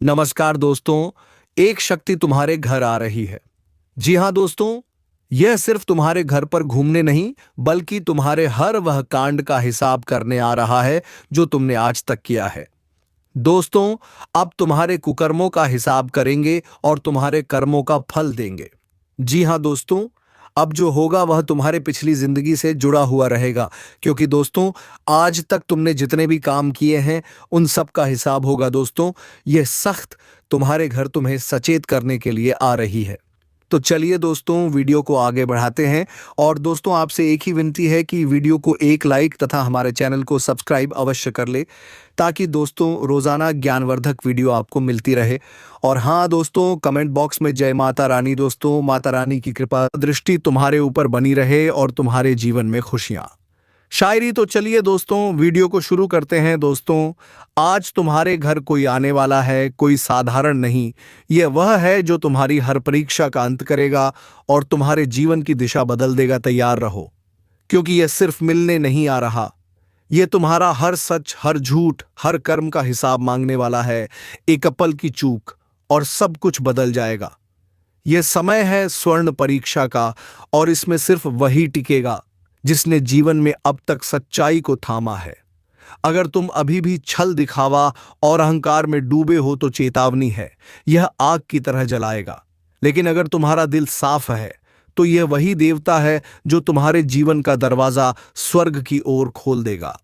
नमस्कार दोस्तों। एक शक्ति तुम्हारे घर आ रही है। जी हाँ दोस्तों, यह सिर्फ तुम्हारे घर पर घूमने नहीं बल्कि तुम्हारे हर वह कांड का हिसाब करने आ रहा है जो तुमने आज तक किया है। दोस्तों, अब तुम्हारे कुकर्मों का हिसाब करेंगे और तुम्हारे कर्मों का फल देंगे। जी हाँ दोस्तों, अब जो होगा वह तुम्हारे पिछली जिंदगी से जुड़ा हुआ रहेगा, क्योंकि दोस्तों आज तक तुमने जितने भी काम किए हैं उन सब का हिसाब होगा। दोस्तों, यह सख्त तुम्हारे घर तुम्हें सचेत करने के लिए आ रही है। तो चलिए दोस्तों, वीडियो को आगे बढ़ाते हैं। और दोस्तों, आपसे एक ही विनती है कि वीडियो को एक लाइक तथा हमारे चैनल को सब्सक्राइब अवश्य कर ले, ताकि दोस्तों रोज़ाना ज्ञानवर्धक वीडियो आपको मिलती रहे। और हाँ दोस्तों, कमेंट बॉक्स में जय माता रानी। दोस्तों, माता रानी की कृपा दृष्टि तुम्हारे ऊपर बनी रहे और तुम्हारे जीवन में खुशियाँ शायरी। तो चलिए दोस्तों, वीडियो को शुरू करते हैं। दोस्तों, आज तुम्हारे घर कोई आने वाला है, कोई साधारण नहीं। यह वह है जो तुम्हारी हर परीक्षा का अंत करेगा और तुम्हारे जीवन की दिशा बदल देगा। तैयार रहो, क्योंकि यह सिर्फ मिलने नहीं आ रहा। यह तुम्हारा हर सच, हर झूठ, हर कर्म का हिसाब मांगने वाला है। एक पल की चूक और सब कुछ बदल जाएगा। यह समय है स्वर्ण परीक्षा का, और इसमें सिर्फ वही टिकेगा जिसने जीवन में अब तक सच्चाई को थामा है। अगर तुम अभी भी छल, दिखावा और अहंकार में डूबे हो तो चेतावनी है, यह आग की तरह जलाएगा। लेकिन अगर तुम्हारा दिल साफ है तो यह वही देवता है जो तुम्हारे जीवन का दरवाजा स्वर्ग की ओर खोल देगा।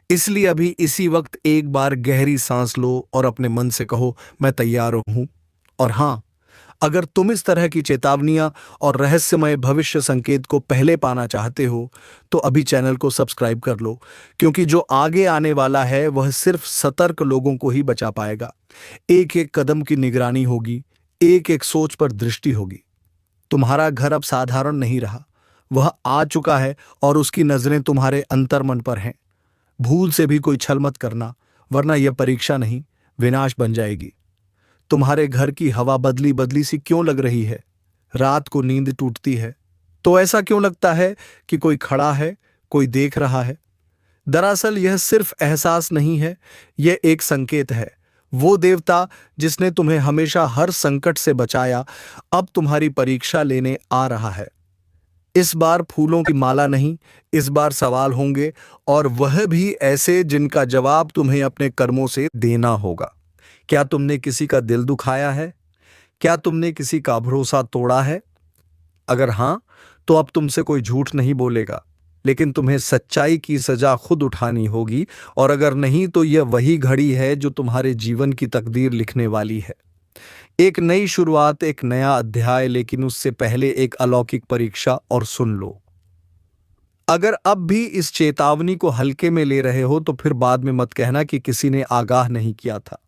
इसलिए अभी इसी वक्त एक बार गहरी सांस लो और अपने मन से कहो, मैं तैयार हूं। और हां, अगर तुम इस तरह की चेतावनियां और रहस्यमय भविष्य संकेत को पहले पाना चाहते हो तो अभी चैनल को सब्सक्राइब कर लो, क्योंकि जो आगे आने वाला है वह सिर्फ सतर्क लोगों को ही बचा पाएगा। एक एक कदम की निगरानी होगी, एक एक सोच पर दृष्टि होगी। तुम्हारा घर अब साधारण नहीं रहा, वह आ चुका है और उसकी नजरें तुम्हारे अंतर्मन पर हैं। भूल से भी कोई छल मत करना, वरना यह परीक्षा नहीं, विनाश बन जाएगी। तुम्हारे घर की हवा बदली बदली सी क्यों लग रही है? रात को नींद टूटती है तो ऐसा क्यों लगता है कि कोई खड़ा है, कोई देख रहा है? दरअसल यह सिर्फ एहसास नहीं है, यह एक संकेत है। वो देवता जिसने तुम्हें हमेशा हर संकट से बचाया, अब तुम्हारी परीक्षा लेने आ रहा है। इस बार फूलों की माला नहीं, इस बार सवाल होंगे, और वह भी ऐसे जिनका जवाब तुम्हें अपने कर्मों से देना होगा। क्या तुमने किसी का दिल दुखाया है? क्या तुमने किसी का भरोसा तोड़ा है? अगर हां, तो अब तुमसे कोई झूठ नहीं बोलेगा, लेकिन तुम्हें सच्चाई की सजा खुद उठानी होगी। और अगर नहीं, तो यह वही घड़ी है जो तुम्हारे जीवन की तकदीर लिखने वाली है। एक नई शुरुआत, एक नया अध्याय, लेकिन उससे पहले एक अलौकिक परीक्षा। और सुन लो, अगर अब भी इस चेतावनी को हल्के में ले रहे हो तो फिर बाद में मत कहना कि किसी ने आगाह नहीं किया था,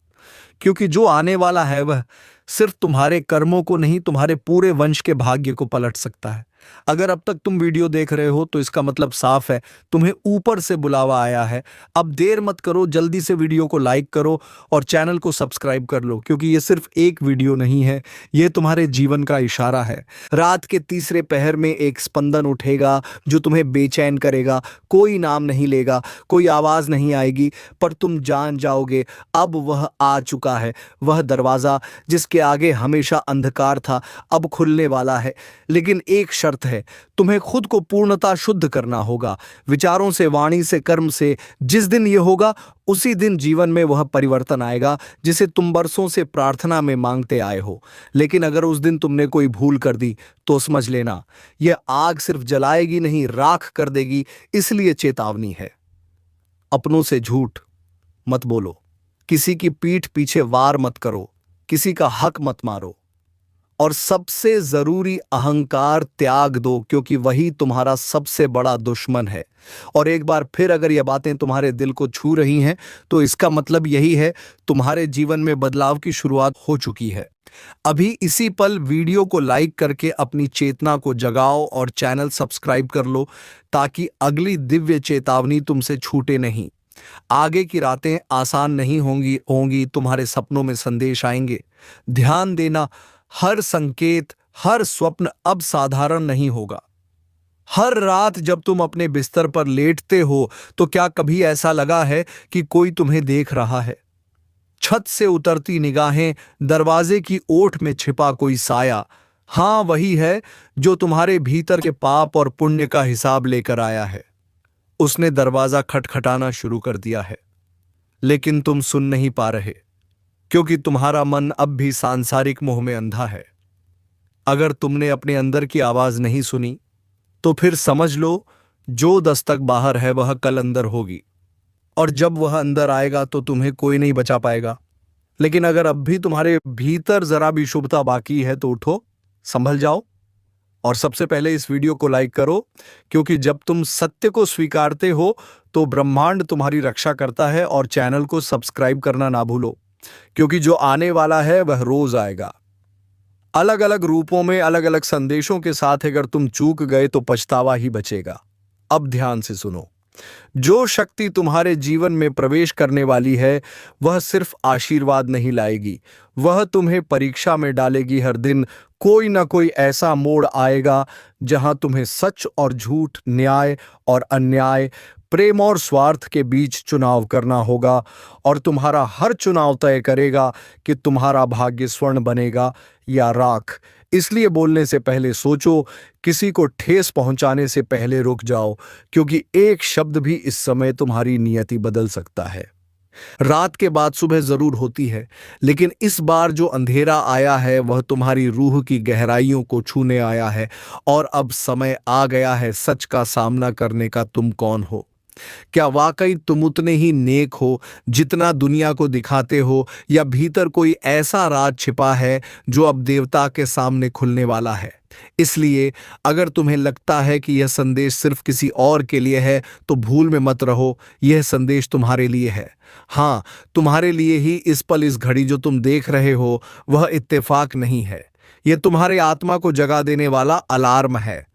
क्योंकि जो आने वाला है वह सिर्फ तुम्हारे कर्मों को नहीं, तुम्हारे पूरे वंश के भाग्य को पलट सकता है। अगर अब तक तुम वीडियो देख रहे हो तो इसका मतलब साफ है, तुम्हें ऊपर से बुलावा आया है। अब देर मत करो, जल्दी से वीडियो को लाइक करो और चैनल को सब्सक्राइब कर लो, क्योंकि ये सिर्फ एक वीडियो नहीं है, ये तुम्हारे जीवन का इशारा है। रात के तीसरे पहर में एक स्पंदन उठेगा जो तुम्हें बेचैन करेगा। कोई नाम नहीं लेगा, कोई आवाज नहीं आएगी, पर तुम जान जाओगे अब वह आ चुका है। वह दरवाजा जिसके आगे हमेशा अंधकार था अब खुलने वाला है। लेकिन एक शर्त है, तुम्हें खुद को पूर्णतः शुद्ध करना होगा, विचारों से, वाणी से, कर्म से। जिस दिन यह होगा उसी दिन जीवन में वह परिवर्तन आएगा जिसे तुम बरसों से प्रार्थना में मांगते आए हो। लेकिन अगर उस दिन तुमने कोई भूल कर दी तो समझ लेना, यह आग सिर्फ जलाएगी नहीं, राख कर देगी। इसलिए चेतावनी है, अपनों से झूठ मत बोलो, किसी की पीठ पीछे वार मत करो, किसी का हक मत मारो, और सबसे जरूरी अहंकार त्याग दो, क्योंकि वही तुम्हारा सबसे बड़ा दुश्मन है। और एक बार फिर अगर ये बातें तुम्हारे दिल को छू रही हैं तो इसका मतलब यही है, तुम्हारे जीवन में बदलाव की शुरुआत हो चुकी है। अभी इसी पल वीडियो को लाइक करके अपनी चेतना को जगाओ और चैनल सब्सक्राइब कर लो, ताकि अगली दिव्य चेतावनी तुमसे छूटे नहीं। आगे की रातें आसान नहीं होंगी, तुम्हारे सपनों में संदेश आएंगे। ध्यान देना, हर संकेत, हर स्वप्न अब साधारण नहीं होगा। हर रात जब तुम अपने बिस्तर पर लेटते हो तो क्या कभी ऐसा लगा है कि कोई तुम्हें देख रहा है? छत से उतरती निगाहें, दरवाजे की ओट में छिपा कोई साया, हाँ वही है जो तुम्हारे भीतर के पाप और पुण्य का हिसाब लेकर आया है। उसने दरवाजा खटखटाना शुरू कर दिया है, लेकिन तुम सुन नहीं पा रहे, क्योंकि तुम्हारा मन अब भी सांसारिक मोह में अंधा है। अगर तुमने अपने अंदर की आवाज नहीं सुनी, तो फिर समझ लो जो दस्तक बाहर है वह कल अंदर होगी, और जब वह अंदर आएगा तो तुम्हें कोई नहीं बचा पाएगा। लेकिन अगर अब भी तुम्हारे भीतर जरा भी शुभता बाकी है तो उठो, संभल जाओ, और सबसे पहले इस वीडियो को लाइक करो, क्योंकि जब तुम सत्य को स्वीकारते हो तो ब्रह्मांड तुम्हारी रक्षा करता है। और चैनल को सब्सक्राइब करना ना भूलो, क्योंकि जो आने वाला है वह रोज आएगा, अलग अलग रूपों में, अलग अलग संदेशों के साथ। अगर तुम चूक गए तो पछतावा ही बचेगा। अब ध्यान से सुनो, जो शक्ति तुम्हारे जीवन में प्रवेश करने वाली है वह सिर्फ आशीर्वाद नहीं लाएगी, वह तुम्हें परीक्षा में डालेगी। हर दिन कोई ना कोई ऐसा मोड़ आएगा जहां तुम्हें सच और झूठ, न्याय और अन्याय, प्रेम और स्वार्थ के बीच चुनाव करना होगा। और तुम्हारा हर चुनाव तय करेगा कि तुम्हारा भाग्य स्वर्ण बनेगा या राख। इसलिए बोलने से पहले सोचो, किसी को ठेस पहुंचाने से पहले रुक जाओ, क्योंकि एक शब्द भी इस समय तुम्हारी नियति बदल सकता है। रात के बाद सुबह जरूर होती है, लेकिन इस बार जो अंधेरा आया है वह तुम्हारी रूह की गहराइयों को छूने आया है। और अब समय आ गया है सच का सामना करने का। तुम कौन हो? क्या वाकई तुम उतने ही नेक हो जितना दुनिया को दिखाते हो, या भीतर कोई ऐसा राज छिपा है जो अब देवता के सामने खुलने वाला है? इसलिए अगर तुम्हें लगता है कि यह संदेश सिर्फ किसी और के लिए है तो भूल में मत रहो, यह संदेश तुम्हारे लिए है। हाँ, तुम्हारे लिए ही। इस पल, इस घड़ी जो तुम देख रहे हो वह इत्तेफाक नहीं है, यह तुम्हारे आत्मा को जगा देने वाला अलार्म है।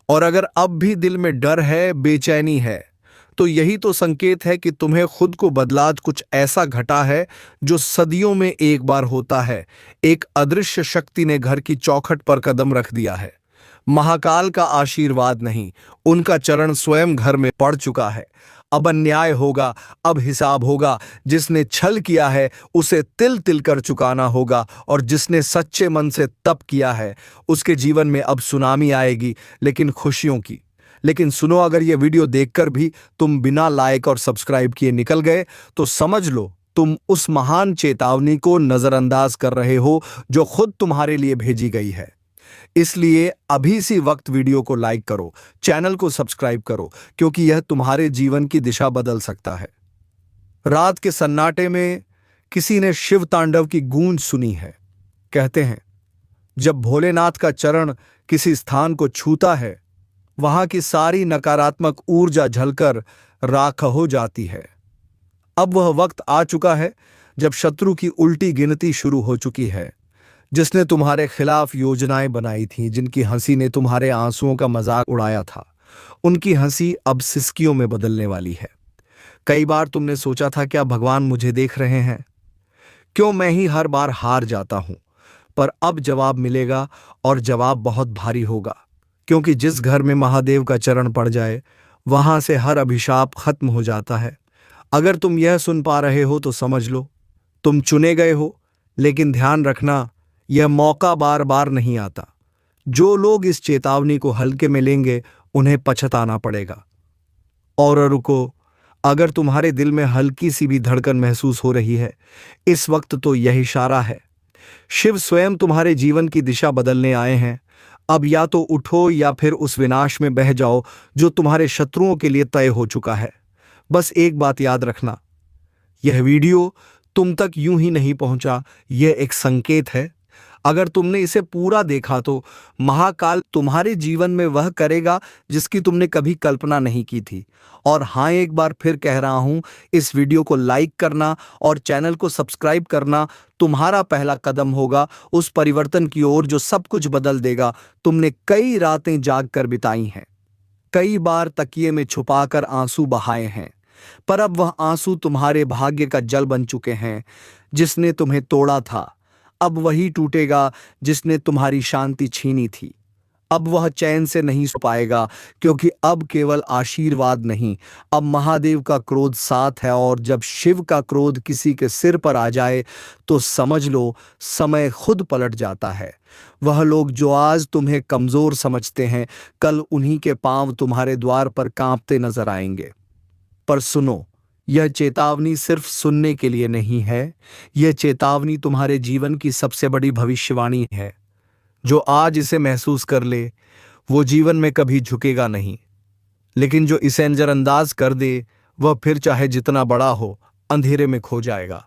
और अगर अब भी दिल में डर है, बेचैनी है, तो यही तो संकेत है कि तुम्हें खुद को बदला। कुछ ऐसा घटा है जो सदियों में एक बार होता है। एक अदृश्य शक्ति ने घर की चौखट पर कदम रख दिया है। महाकाल का आशीर्वाद नहीं, उनका चरण स्वयं घर में पड़ चुका है। अब अन्याय होगा, अब हिसाब होगा। जिसने छल किया है उसे तिल तिल कर चुकाना होगा, और जिसने सच्चे मन से तप किया है उसके जीवन में अब सुनामी आएगी, लेकिन खुशियों की। लेकिन सुनो, अगर यह वीडियो देखकर भी तुम बिना लाइक और सब्सक्राइब किए निकल गए तो समझ लो तुम उस महान चेतावनी को नजरअंदाज कर रहे हो जो खुद तुम्हारे लिए भेजी गई है। इसलिए अभी सी वक्त वीडियो को लाइक करो, चैनल को सब्सक्राइब करो, क्योंकि यह तुम्हारे जीवन की दिशा बदल सकता है। रात के सन्नाटे में किसी ने शिव तांडव की गूंज सुनी है। कहते हैं, जब भोलेनाथ का चरण किसी स्थान को छूता है वहां की सारी नकारात्मक ऊर्जा झलकर राख हो जाती है। अब वह वक्त आ चुका है जब शत्रु की उल्टी गिनती शुरू हो चुकी है। जिसने तुम्हारे खिलाफ योजनाएं बनाई थीं, जिनकी हंसी ने तुम्हारे आंसुओं का मजाक उड़ाया था, उनकी हंसी अब सिसकियों में बदलने वाली है। कई बार तुमने सोचा था, क्या भगवान मुझे देख रहे हैं? क्यों मैं ही हर बार हार जाता हूं? पर अब जवाब मिलेगा, और जवाब बहुत भारी होगा, क्योंकि जिस घर में महादेव का चरण पड़ जाए वहां से हर अभिशाप खत्म हो जाता है। अगर तुम यह सुन पा रहे हो तो समझ लो तुम चुने गए हो। लेकिन ध्यान रखना, यह मौका बार बार नहीं आता। जो लोग इस चेतावनी को हल्के में लेंगे उन्हें पछताना पड़ेगा। और रुको, अगर तुम्हारे दिल में हल्की सी भी धड़कन महसूस हो रही है इस वक्त, तो यह इशारा है। शिव स्वयं तुम्हारे जीवन की दिशा बदलने आए हैं। अब या तो उठो या फिर उस विनाश में बह जाओ जो तुम्हारे शत्रुओं के लिए तय हो चुका है। बस एक बात याद रखना, यह वीडियो तुम तक यूं ही नहीं पहुंचा, यह एक संकेत है। अगर तुमने इसे पूरा देखा तो महाकाल तुम्हारे जीवन में वह करेगा जिसकी तुमने कभी कल्पना नहीं की थी। और हाँ, एक बार फिर कह रहा हूं, इस वीडियो को लाइक करना और चैनल को सब्सक्राइब करना तुम्हारा पहला कदम होगा उस परिवर्तन की ओर जो सब कुछ बदल देगा। तुमने कई रातें जाग कर बिताई हैं, कई बार तकिए में छुपाकर आंसू बहाए हैं, पर अब वह आंसू तुम्हारे भाग्य का जल बन चुके हैं। जिसने तुम्हें तोड़ा था अब वही टूटेगा जिसने तुम्हारी शांति छीनी थी। अब वह चैन से नहीं सो पाएगा, क्योंकि अब केवल आशीर्वाद नहीं, अब महादेव का क्रोध साथ है। और जब शिव का क्रोध किसी के सिर पर आ जाए तो समझ लो समय खुद पलट जाता है। वह लोग जो आज तुम्हें कमजोर समझते हैं, कल उन्हीं के पांव तुम्हारे द्वार पर कांपते नजर आएंगे। पर सुनो, यह चेतावनी सिर्फ सुनने के लिए नहीं है, यह चेतावनी तुम्हारे जीवन की सबसे बड़ी भविष्यवाणी है। जो आज इसे महसूस कर ले वो जीवन में कभी झुकेगा नहीं, लेकिन जो इसे नजरअंदाज कर दे वह फिर चाहे जितना बड़ा हो अंधेरे में खो जाएगा।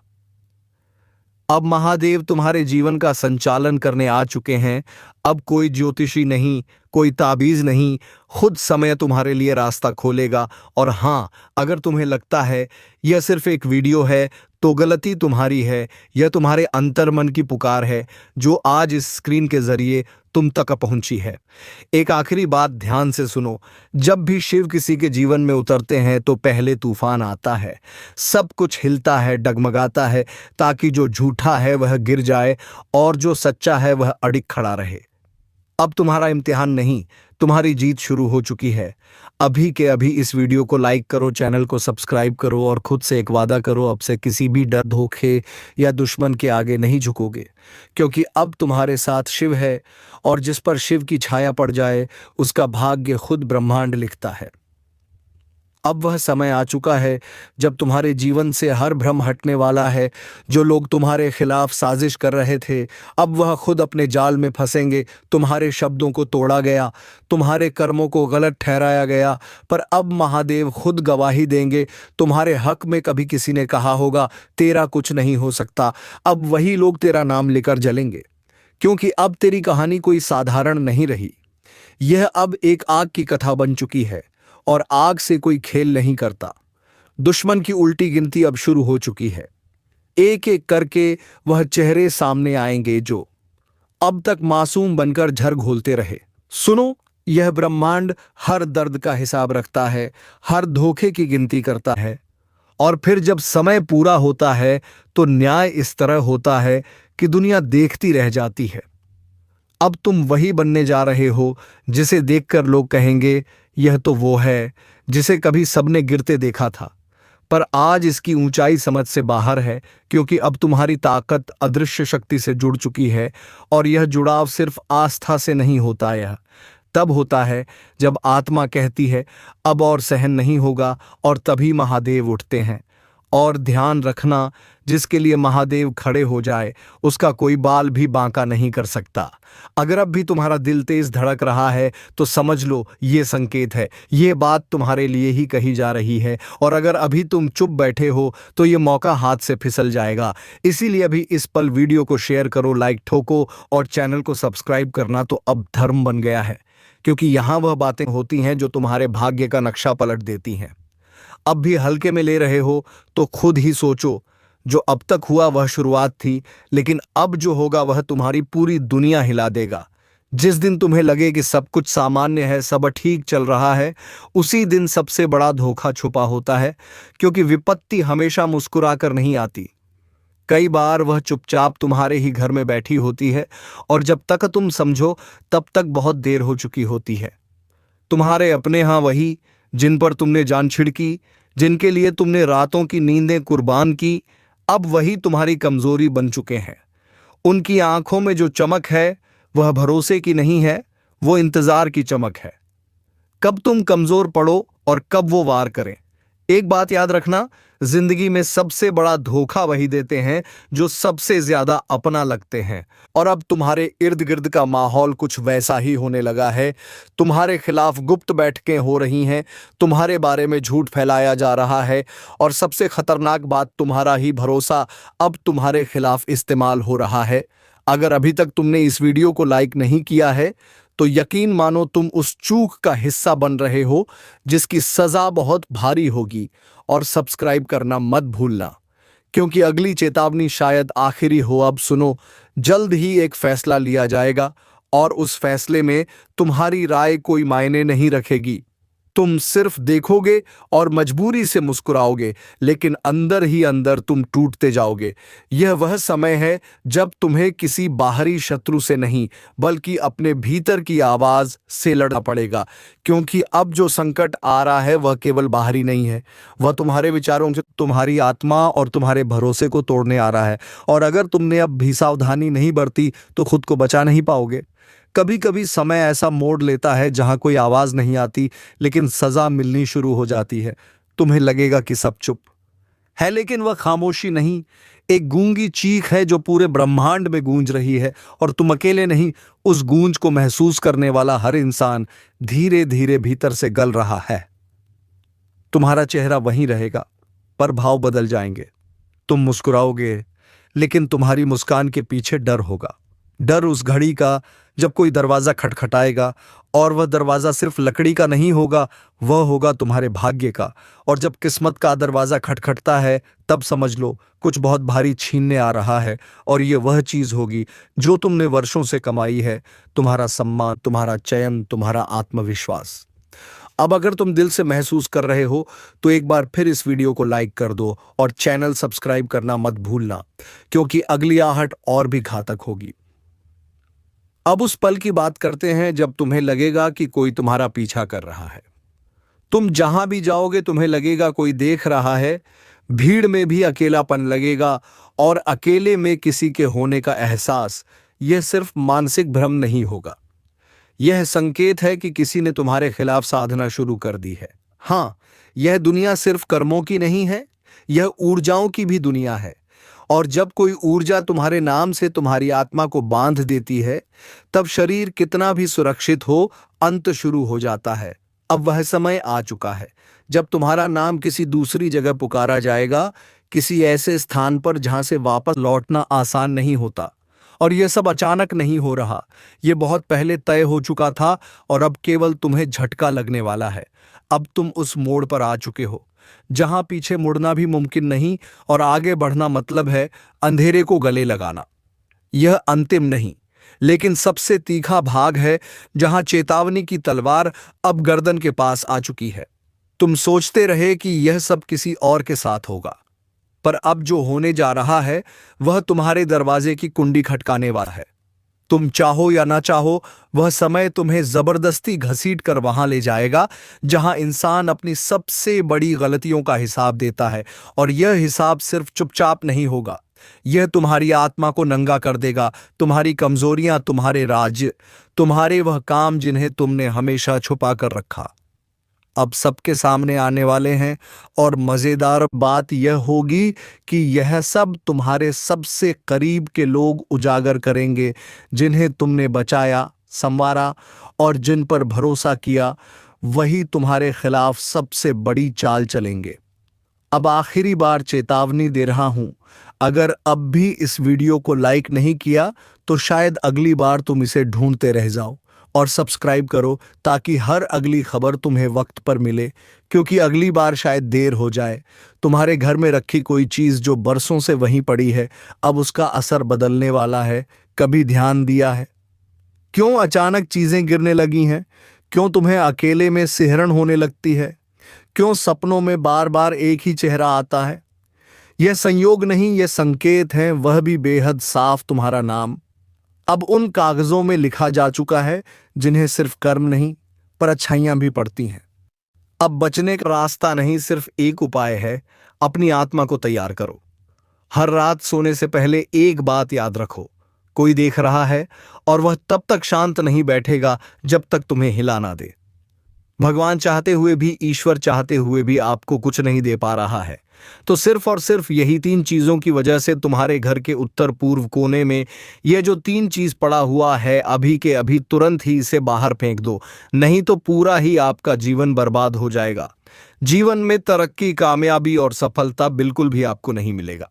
अब महादेव तुम्हारे जीवन का संचालन करने आ चुके हैं। अब कोई ज्योतिषी नहीं, कोई ताबीज नहीं, खुद समय तुम्हारे लिए रास्ता खोलेगा। और हां, अगर तुम्हें लगता है यह सिर्फ एक वीडियो है तो गलती तुम्हारी है। यह तुम्हारे अंतर्मन की पुकार है जो आज इस स्क्रीन के जरिए तुम तक पहुंची है। एक आखिरी बात ध्यान से सुनो, जब भी शिव किसी के जीवन में उतरते हैं तो पहले तूफान आता है, सब कुछ हिलता है, डगमगाता है, ताकि जो झूठा है वह गिर जाए और जो सच्चा है वह अडिग खड़ा रहे। अब तुम्हारा इम्तिहान नहीं, तुम्हारी जीत शुरू हो चुकी है। अभी के अभी इस वीडियो को लाइक करो, चैनल को सब्सक्राइब करो और खुद से एक वादा करो, अब से किसी भी डर, धोखे या दुश्मन के आगे नहीं झुकोगे, क्योंकि अब तुम्हारे साथ शिव है और जिस पर शिव की छाया पड़ जाए उसका भाग्य खुद ब्रह्मांड लिखता है। अब वह समय आ चुका है जब तुम्हारे जीवन से हर भ्रम हटने वाला है। जो लोग तुम्हारे खिलाफ साजिश कर रहे थे, अब वह खुद अपने जाल में फंसेंगे। तुम्हारे शब्दों को तोड़ा गया, तुम्हारे कर्मों को गलत ठहराया गया, पर अब महादेव खुद गवाही देंगे। तुम्हारे हक में कभी किसी ने कहा होगा तेरा कुछ नहीं हो सकता, अब वही लोग तेरा नाम लेकर जलेंगे, क्योंकि अब तेरी कहानी कोई साधारण नहीं रही। यह अब एक आग की कथा बन चुकी है और आग से कोई खेल नहीं करता। दुश्मन की उल्टी गिनती अब शुरू हो चुकी है। एक एक करके वह चेहरे सामने आएंगे जो अब तक मासूम बनकर झर घोलते रहे। सुनो, यह ब्रह्मांड हर दर्द का हिसाब रखता है, हर धोखे की गिनती करता है, और फिर जब समय पूरा होता है तो न्याय इस तरह होता है कि दुनिया देखती रह जाती है। अब तुम वही बनने जा रहे हो जिसे देखकर लोग कहेंगे यह तो वो है जिसे कभी सबने गिरते देखा था। पर आज इसकी ऊंचाई समझ से बाहर है, क्योंकि अब तुम्हारी ताकत अदृश्य शक्ति से जुड़ चुकी है। और यह जुड़ाव सिर्फ आस्था से नहीं होता, यह तब होता है जब आत्मा कहती है अब और सहन नहीं होगा, और तभी महादेव उठते हैं। और ध्यान रखना, जिसके लिए महादेव खड़े हो जाए उसका कोई बाल भी बांका नहीं कर सकता। अगर अब भी तुम्हारा दिल तेज धड़क रहा है तो समझ लो ये संकेत है, ये बात तुम्हारे लिए ही कही जा रही है। और अगर अभी तुम चुप बैठे हो तो ये मौका हाथ से फिसल जाएगा। इसीलिए अभी इस पल वीडियो को शेयर करो, लाइक ठोको और चैनल को सब्सक्राइब करना तो अब धर्म बन गया है, क्योंकि यहाँ वह बातें होती हैं जो तुम्हारे भाग्य का नक्शा पलट देती हैं। अब भी हल्के में ले रहे हो तो खुद ही सोचो, जो अब तक हुआ वह शुरुआत थी, लेकिन अब जो होगा वह तुम्हारी पूरी दुनिया हिला देगा। जिस दिन तुम्हें लगे कि सब कुछ सामान्य है, सब ठीक चल रहा है, उसी दिन सबसे बड़ा धोखा छुपा होता है, क्योंकि विपत्ति हमेशा मुस्कुराकर नहीं आती। कई बार वह चुपचाप तुम्हारे ही घर में बैठी होती है, और जब तक तुम समझो तब तक बहुत देर हो चुकी होती है। तुम्हारे अपने यहाँ वही जिन पर तुमने जान छिड़की, जिनके लिए तुमने रातों की नींदें कुर्बान की, अब वही तुम्हारी कमजोरी बन चुके हैं। उनकी आंखों में जो चमक है वह भरोसे की नहीं है, वो इंतजार की चमक है। कब तुम कमजोर पड़ो और कब वो वार करें। एक बात याद रखना, जिंदगी में सबसे बड़ा धोखा वही देते हैं जो सबसे ज्यादा अपना लगते हैं। और अब तुम्हारे इर्द गिर्द का माहौल कुछ वैसा ही होने लगा है। तुम्हारे खिलाफ गुप्त बैठकें हो रही हैं, तुम्हारे बारे में झूठ फैलाया जा रहा है, और सबसे खतरनाक बात, तुम्हारा ही भरोसा अब तुम्हारे खिलाफ इस्तेमाल हो रहा है। अगर अभी तक तुमने इस वीडियो को लाइक नहीं किया है तो यकीन मानो तुम उस चूक का हिस्सा बन रहे हो जिसकी सजा बहुत भारी होगी। और सब्सक्राइब करना मत भूलना, क्योंकि अगली चेतावनी शायद आखिरी हो। अब सुनो, जल्द ही एक फैसला लिया जाएगा और उस फैसले में तुम्हारी राय कोई मायने नहीं रखेगी। तुम सिर्फ देखोगे और मजबूरी से मुस्कुराओगे, लेकिन अंदर ही अंदर तुम टूटते जाओगे। यह वह समय है जब तुम्हें किसी बाहरी शत्रु से नहीं, बल्कि अपने भीतर की आवाज से लड़ना पड़ेगा, क्योंकि अब जो संकट आ रहा है वह केवल बाहरी नहीं है, वह तुम्हारे विचारों से, तुम्हारी आत्मा और तुम्हारे भरोसे को तोड़ने आ रहा है। और अगर तुमने अब भी सावधानी नहीं बरती तो खुद को बचा नहीं पाओगे। कभी कभी समय ऐसा मोड़ लेता है जहां कोई आवाज नहीं आती, लेकिन सजा मिलनी शुरू हो जाती है। तुम्हें लगेगा कि सब चुप है, लेकिन वह खामोशी नहीं, एक गूंगी चीख है जो पूरे ब्रह्मांड में गूंज रही है। और तुम अकेले नहीं, उस गूंज को महसूस करने वाला हर इंसान धीरे धीरे भीतर से गल रहा है। तुम्हारा चेहरा वहीं रहेगा, पर भाव बदल जाएंगे। तुम मुस्कुराओगे, लेकिन तुम्हारी मुस्कान के पीछे डर होगा। डर उस घड़ी का जब कोई दरवाजा खटखटाएगा, और वह दरवाजा सिर्फ लकड़ी का नहीं होगा, वह होगा तुम्हारे भाग्य का। और जब किस्मत का दरवाजा खटखटता है, तब समझ लो कुछ बहुत भारी छीनने आ रहा है। और ये वह चीज होगी जो तुमने वर्षों से कमाई है, तुम्हारा सम्मान, तुम्हारा चयन, तुम्हारा आत्मविश्वास। अब अगर तुम दिल से महसूस कर रहे हो तो एक बार फिर इस वीडियो को लाइक कर दो और चैनल सब्सक्राइब करना मत भूलना, क्योंकि अगली आहट और भी घातक होगी। अब उस पल की बात करते हैं जब तुम्हें लगेगा कि कोई तुम्हारा पीछा कर रहा है। तुम जहां भी जाओगे तुम्हें लगेगा कोई देख रहा है। भीड़ में भी अकेलापन लगेगा, और अकेले में किसी के होने का एहसास, यह सिर्फ मानसिक भ्रम नहीं होगा, यह संकेत है कि किसी ने तुम्हारे खिलाफ साधना शुरू कर दी है। हाँ, यह दुनिया सिर्फ कर्मों की नहीं है, यह ऊर्जाओं की भी दुनिया है। और जब कोई ऊर्जा तुम्हारे नाम से तुम्हारी आत्मा को बांध देती है, तब शरीर कितना भी सुरक्षित हो, अंत शुरू हो जाता है। अब वह समय आ चुका है जब तुम्हारा नाम किसी दूसरी जगह पुकारा जाएगा, किसी ऐसे स्थान पर जहां से वापस लौटना आसान नहीं होता। और यह सब अचानक नहीं हो रहा, यह बहुत पहले तय हो चुका था, और अब केवल तुम्हें झटका लगने वाला है। अब तुम उस मोड़ पर आ चुके हो जहां पीछे मुड़ना भी मुमकिन नहीं, और आगे बढ़ना मतलब है अंधेरे को गले लगाना। यह अंतिम नहीं, लेकिन सबसे तीखा भाग है, जहां चेतावनी की तलवार अब गर्दन के पास आ चुकी है। तुम सोचते रहे कि यह सब किसी और के साथ होगा, पर अब जो होने जा रहा है वह तुम्हारे दरवाजे की कुंडी खटकाने वाला है। तुम चाहो या ना चाहो, वह समय तुम्हें जबरदस्ती घसीट कर वहां ले जाएगा जहां इंसान अपनी सबसे बड़ी गलतियों का हिसाब देता है। और यह हिसाब सिर्फ चुपचाप नहीं होगा, यह तुम्हारी आत्मा को नंगा कर देगा, तुम्हारी कमजोरियां, तुम्हारे राज्य, तुम्हारे वह काम जिन्हें तुमने हमेशा छुपा कर रखा, अब सबके सामने आने वाले हैं। और मजेदार बात यह होगी कि यह सब तुम्हारे सबसे करीब के लोग उजागर करेंगे, जिन्हें तुमने बचाया, संवारा और जिन पर भरोसा किया, वही तुम्हारे खिलाफ सबसे बड़ी चाल चलेंगे। अब आखिरी बार चेतावनी दे रहा हूं, अगर अब भी इस वीडियो को लाइक नहीं किया तो शायद अगली बार तुम इसे ढूंढते रह जाओ। और सब्सक्राइब करो ताकि हर अगली खबर तुम्हें वक्त पर मिले, क्योंकि अगली बार शायद देर हो जाए। तुम्हारे घर में रखी कोई चीज जो बरसों से वहीं पड़ी है, अब उसका असर बदलने वाला है। कभी ध्यान दिया है क्यों अचानक चीजें गिरने लगी हैं? क्यों तुम्हें अकेले में सिहरन होने लगती है? क्यों सपनों में बार बार एक ही चेहरा आता है? यह संयोग नहीं, यह संकेत है, वह भी बेहद साफ। तुम्हारा नाम अब उन कागजों में लिखा जा चुका है जिन्हें सिर्फ कर्म नहीं, पर अच्छाइयां भी पड़ती हैं। अब बचने का रास्ता नहीं, सिर्फ एक उपाय है, अपनी आत्मा को तैयार करो। हर रात सोने से पहले एक बात याद रखो, कोई देख रहा है, और वह तब तक शांत नहीं बैठेगा जब तक तुम्हें हिला ना दे। भगवान चाहते हुए भी, ईश्वर चाहते हुए भी आपको कुछ नहीं दे पा रहा है, तो सिर्फ और सिर्फ यही 3 चीजों की वजह से तुम्हारे घर के उत्तर पूर्व कोने में यह जो 3 चीज पड़ा हुआ है, अभी के अभी तुरंत ही इसे बाहर फेंक दो, नहीं तो पूरा ही आपका जीवन बर्बाद हो जाएगा। जीवन में तरक्की, कामयाबी और सफलता बिल्कुल भी आपको नहीं मिलेगा।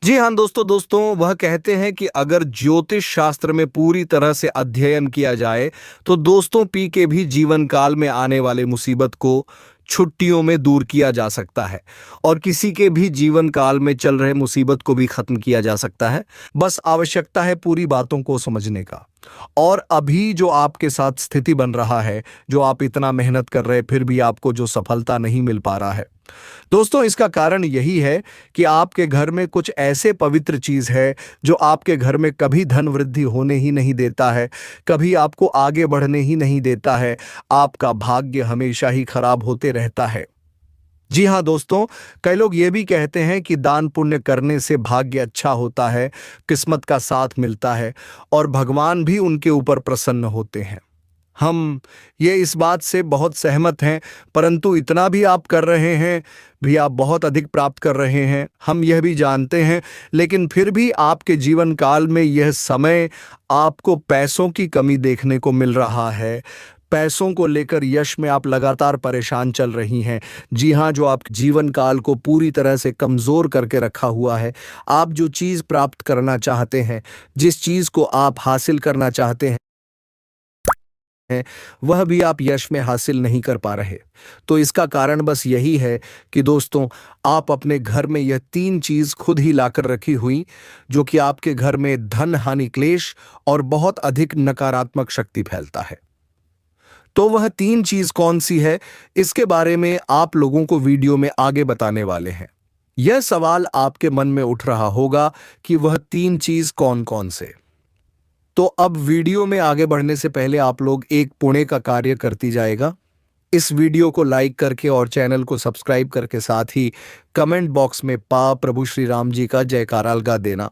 जी हाँ दोस्तों, वह कहते हैं कि अगर ज्योतिष शास्त्र में पूरी तरह से अध्ययन किया जाए तो दोस्तों पी के भी जीवन काल में आने वाले मुसीबत को छुट्टियों में दूर किया जा सकता है, और किसी के भी जीवन काल में चल रहे मुसीबत को भी खत्म किया जा सकता है। बस आवश्यकता है पूरी बातों को समझने का। और अभी जो आपके साथ स्थिति बन रहा है, जो आप इतना मेहनत कर रहे फिर भी आपको जो सफलता नहीं मिल पा रहा है, दोस्तों इसका कारण यही है कि आपके घर में कुछ ऐसे पवित्र चीज है जो आपके घर में कभी धन वृद्धि होने ही नहीं देता है, कभी आपको आगे बढ़ने ही नहीं देता है। आपका भाग्य हमेशा ही खराब होते रहता है। जी हाँ दोस्तों, कई लोग ये भी कहते हैं कि दान पुण्य करने से भाग्य अच्छा होता है, किस्मत का साथ मिलता है और भगवान भी उनके ऊपर प्रसन्न होते हैं। हम ये इस बात से बहुत सहमत हैं, परंतु इतना भी आप कर रहे हैं भी, आप बहुत अधिक प्राप्त कर रहे हैं, हम यह भी जानते हैं, लेकिन फिर भी आपके जीवन काल में यह समय आपको पैसों की कमी देखने को मिल रहा है। पैसों को लेकर यश में आप लगातार परेशान चल रही हैं। जी हाँ, जो आपके जीवन काल को पूरी तरह से कमज़ोर करके रखा हुआ है। आप जो चीज़ प्राप्त करना चाहते हैं, जिस चीज़ को आप हासिल करना चाहते हैं, वह भी आप यश में हासिल नहीं कर पा रहे। तो इसका कारण बस यही है कि दोस्तों, आप अपने घर में यह 3 चीज़ खुद ही लाकर रखी हुई, जो कि आपके घर में धन हानि, क्लेश और बहुत अधिक नकारात्मक शक्ति फैलता है। तो वह 3 चीज कौन सी है, इसके बारे में आप लोगों को वीडियो में आगे बताने वाले हैं। यह सवाल आपके मन में उठ रहा होगा कि वह 3 चीज कौन कौन से। तो अब वीडियो में आगे बढ़ने से पहले आप लोग एक पुण्य का कार्य करती जाएगा। इस वीडियो को लाइक करके और चैनल को सब्सक्राइब करके साथ ही कमेंट बॉक्स में पा प्रभु श्री राम जी का जयकारा लगा देना।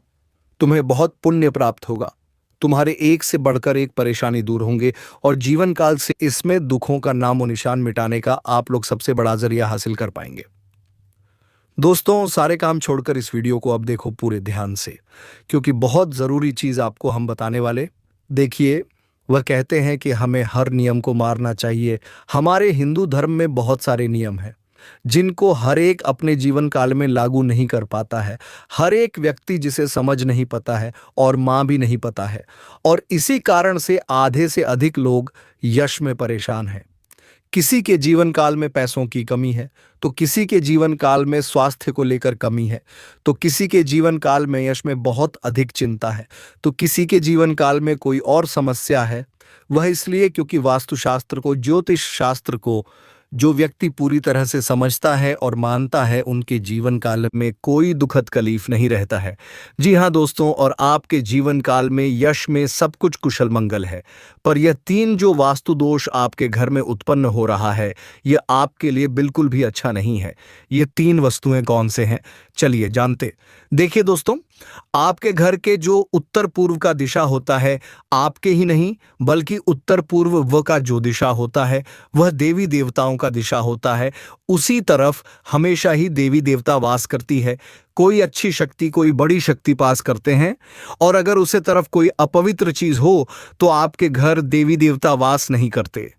तुम्हें बहुत पुण्य प्राप्त होगा, तुम्हारे एक से बढ़कर एक परेशानी दूर होंगे और जीवन काल से इसमें दुखों का नामो निशान मिटाने का आप लोग सबसे बड़ा जरिया हासिल कर पाएंगे। दोस्तों, सारे काम छोड़कर इस वीडियो को अब देखो पूरे ध्यान से, क्योंकि बहुत ज़रूरी चीज़ आपको हम बताने वाले। देखिए, वह कहते हैं कि हमें हर नियम को मारना चाहिए। हमारे हिंदू धर्म में बहुत सारे नियम हैं जिनको हर एक अपने जीवन काल में लागू नहीं कर पाता है। हर एक व्यक्ति जिसे समझ नहीं पता है और मां भी नहीं पता है, और इसी कारण से आधे से अधिक लोग यश में परेशान हैं। किसी के जीवन काल में पैसों की कमी है, तो किसी के जीवन काल में स्वास्थ्य को लेकर कमी है, तो किसी के जीवन काल में यश में बहुत अधिक चिंता है, तो किसी के जीवन काल में कोई और समस्या है। वह इसलिए क्योंकि वास्तुशास्त्र को, ज्योतिष शास्त्र को जो व्यक्ति पूरी तरह से समझता है और मानता है, उनके जीवन काल में कोई दुखद तकलीफ नहीं रहता है। जी हाँ दोस्तों, और आपके जीवन काल में यश में सब कुछ कुशल मंगल है, पर यह 3 जो वास्तु दोष आपके घर में उत्पन्न हो रहा है, यह आपके लिए बिल्कुल भी अच्छा नहीं है। ये 3 वस्तुएं कौन से हैं, चलिए जानते। देखिए दोस्तों, आपके घर के जो उत्तर पूर्व का दिशा होता है, आपके ही नहीं बल्कि उत्तर पूर्व व का जो दिशा होता है, वह देवी देवताओं का दिशा होता है। उसी तरफ हमेशा ही देवी देवता वास करती है। कोई अच्छी शक्ति, कोई बड़ी शक्ति पास करते हैं, और अगर उसे तरफ कोई अपवित्र चीज हो तो आपके घर देवी देवता वास नहीं करते,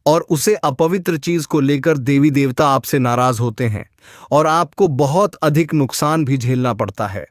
और उसे अपवित्र चीज को लेकर देवी देवता आपसे नाराज होते हैं और आपको बहुत अधिक नुकसान भी झेलना पड़ता है।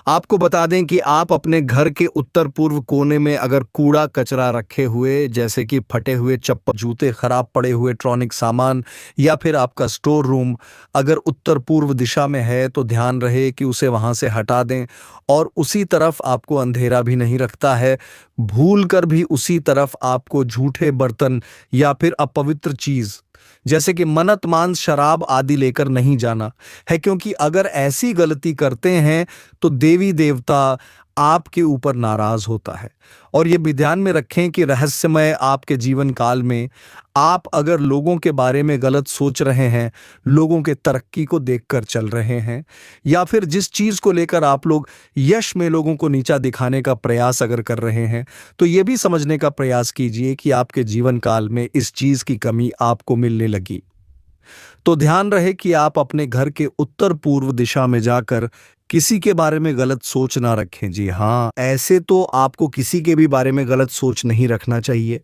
आपको बता दें कि आप अपने घर के उत्तर पूर्व कोने में अगर कूड़ा कचरा रखे हुए, जैसे कि फटे हुए चप्पल, जूते, खराब पड़े हुए इलेक्ट्रॉनिक सामान, या फिर आपका स्टोर रूम अगर उत्तर पूर्व दिशा में है, तो ध्यान रहे कि उसे वहां से हटा दें। और उसी तरफ आपको अंधेरा भी नहीं रखता है, भूल कर भी उसी तरफ आपको झूठे बर्तन या फिर अपवित्र चीज जैसे कि मन्नत, मांस, शराब आदि लेकर नहीं जाना है, क्योंकि अगर ऐसी गलती करते हैं तो देवी देवता आपके ऊपर नाराज होता है। और ये भी ध्यान में रखें कि रहस्यमय आपके जीवन काल में आप अगर लोगों के बारे में गलत सोच रहे हैं, लोगों के तरक्की को देखकर चल रहे हैं, या फिर जिस चीज को लेकर आप लोग यश में लोगों को नीचा दिखाने का प्रयास अगर कर रहे हैं, तो ये भी समझने का प्रयास कीजिए कि आपके जीवन काल में इस चीज की कमी आपको मिलने लगी। तो ध्यान रहे कि आप अपने घर के उत्तर पूर्व दिशा में जाकर किसी के बारे में गलत सोच ना रखें। जी हाँ, ऐसे तो आपको किसी के भी बारे में गलत सोच नहीं रखना चाहिए,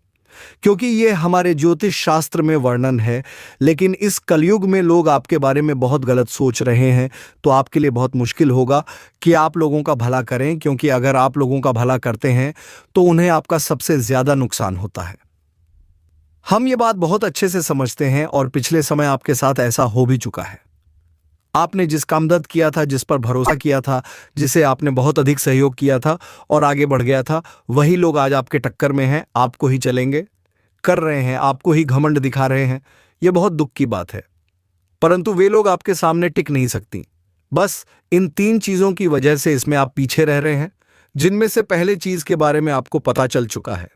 क्योंकि ये हमारे ज्योतिष शास्त्र में वर्णन है। लेकिन इस कलयुग में लोग आपके बारे में बहुत गलत सोच रहे हैं, तो आपके लिए बहुत मुश्किल होगा कि आप लोगों का भला करें, क्योंकि अगर आप लोगों का भला करते हैं तो उन्हें आपका सबसे ज्यादा नुकसान होता है। हम ये बात बहुत अच्छे से समझते हैं और पिछले समय आपके साथ ऐसा हो भी चुका है। आपने जिस कामदद किया था, जिस पर भरोसा किया था, जिसे आपने बहुत अधिक सहयोग किया था और आगे बढ़ गया था, वही लोग आज आपके टक्कर में हैं, आपको ही चलेंगे कर रहे हैं, आपको ही घमंड दिखा रहे हैं। यह बहुत दुख की बात है, परंतु वे लोग आपके सामने टिक नहीं सकती। बस इन 3 चीजों की वजह से इसमें आप पीछे रह रहे हैं, जिनमें से पहले चीज के बारे में आपको पता चल चुका है।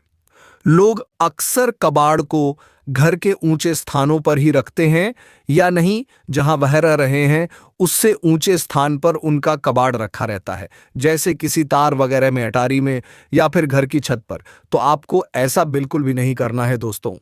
लोग अक्सर कबाड़ को घर के ऊंचे स्थानों पर ही रखते हैं, या नहीं, जहां वह रह रहे हैं उससे ऊंचे स्थान पर उनका कबाड़ रखा रहता है, जैसे किसी तार वगैरह में, अटारी में, या फिर घर की छत पर। तो आपको ऐसा बिल्कुल भी नहीं करना है दोस्तों।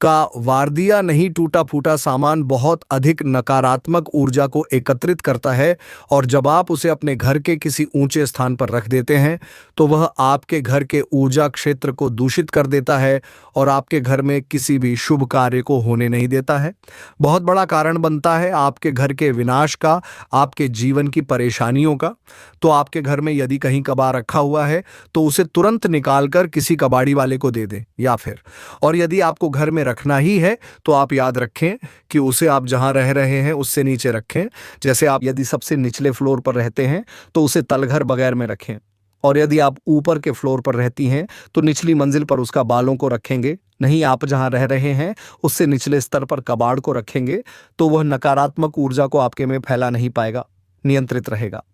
का वारदिया नहीं, टूटा फूटा सामान बहुत अधिक नकारात्मक ऊर्जा को एकत्रित करता है, और जब आप उसे अपने घर के किसी ऊंचे स्थान पर रख देते हैं तो वह आपके घर के ऊर्जा क्षेत्र को दूषित कर देता है और आपके घर में किसी भी शुभ कार्य को होने नहीं देता है। बहुत बड़ा कारण बनता है आपके घर के विनाश का, आपके जीवन की परेशानियों का। तो आपके घर में यदि कहीं कबाड़ रखा हुआ है तो उसे तुरंत निकालकर किसी कबाड़ी वाले को दे दें, या फिर, और यदि आपको घर में रखना ही है तो आप याद रखें कि उसे आप जहां रह रहे हैं उससे नीचे रखें। जैसे आप यदि सबसे निचले फ्लोर पर रहते हैं तो उसे तलघर बगैर में रखें, और यदि आप ऊपर के फ्लोर पर रहती हैं तो निचली मंजिल पर उसका बालों को रखेंगे। नहीं, आप जहां रह रहे हैं उससे निचले स्तर पर कबाड़ को रखेंगे तो वह नकारात्मक ऊर्जा को आपके में फैला नहीं पाएगा, नियंत्रित रहेगा।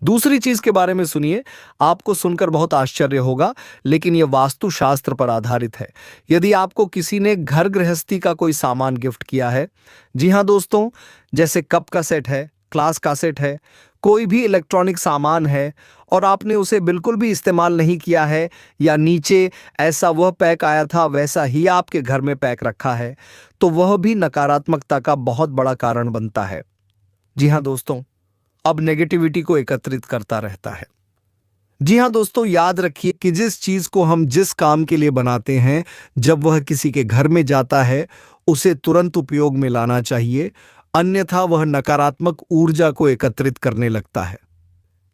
दूसरी चीज के बारे में सुनिए, आपको सुनकर बहुत आश्चर्य होगा, लेकिन यह वास्तुशास्त्र पर आधारित है। यदि आपको किसी ने घर गृहस्थी का कोई सामान गिफ्ट किया है, जी हां दोस्तों, जैसे कप का सेट है, क्लास का सेट है, कोई भी इलेक्ट्रॉनिक सामान है, और आपने उसे बिल्कुल भी इस्तेमाल नहीं किया है, या नीचे ऐसा वह पैक आया था वैसा ही आपके घर में पैक रखा है, तो वह भी नकारात्मकता का बहुत बड़ा कारण बनता है। जी हां दोस्तों, अब नेगेटिविटी को एकत्रित करता रहता है। जी हां दोस्तों, याद रखिए कि जिस चीज को हम जिस काम के लिए बनाते हैं, जब वह किसी के घर में जाता है उसे तुरंत उपयोग में लाना चाहिए, अन्यथा वह नकारात्मक ऊर्जा को एकत्रित करने लगता है।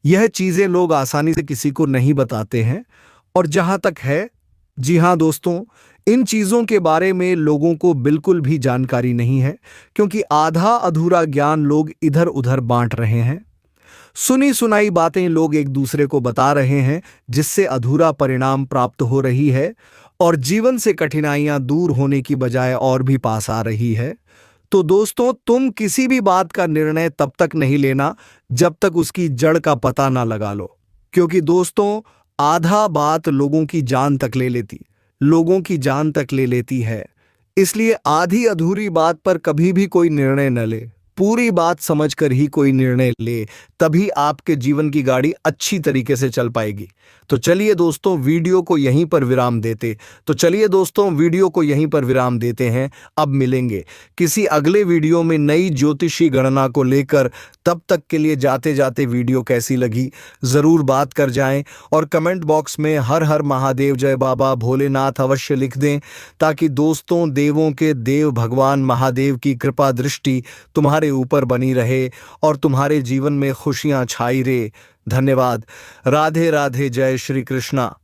यह चीजें लोग आसानी से किसी को नहीं बताते हैं, और जहां तक है, जी हां दोस्तों, इन चीजों के बारे में लोगों को बिल्कुल भी जानकारी नहीं है, क्योंकि आधा अधूरा ज्ञान लोग इधर उधर बांट रहे हैं। सुनी सुनाई बातें लोग एक दूसरे को बता रहे हैं, जिससे अधूरा परिणाम प्राप्त हो रही है, और जीवन से कठिनाइयां दूर होने की बजाय और भी पास आ रही है। तो दोस्तों, तुम किसी भी बात का निर्णय तब तक नहीं लेना जब तक उसकी जड़ का पता ना लगा लो, क्योंकि दोस्तों, आधा बात लोगों की जान तक ले लेती है। इसलिए आधी अधूरी बात पर कभी भी कोई निर्णय न ले, पूरी बात समझकर ही कोई निर्णय ले, तभी आपके जीवन की गाड़ी अच्छी तरीके से चल पाएगी। तो चलिए दोस्तों, वीडियो को यहीं पर विराम देते हैं। अब मिलेंगे किसी अगले वीडियो में नई ज्योतिषी गणना को लेकर। तब तक के लिए जाते जाते वीडियो कैसी लगी जरूर बात कर जाएं, और कमेंट बॉक्स में हर हर महादेव, जय बाबा भोलेनाथ अवश्य लिख दें, ताकि दोस्तों, देवों के देव भगवान महादेव की कृपा दृष्टि तुम्हारे ऊपर बनी रहे और तुम्हारे जीवन में खुशियां छाई रहे। धन्यवाद। राधे राधे। जय श्री कृष्णा।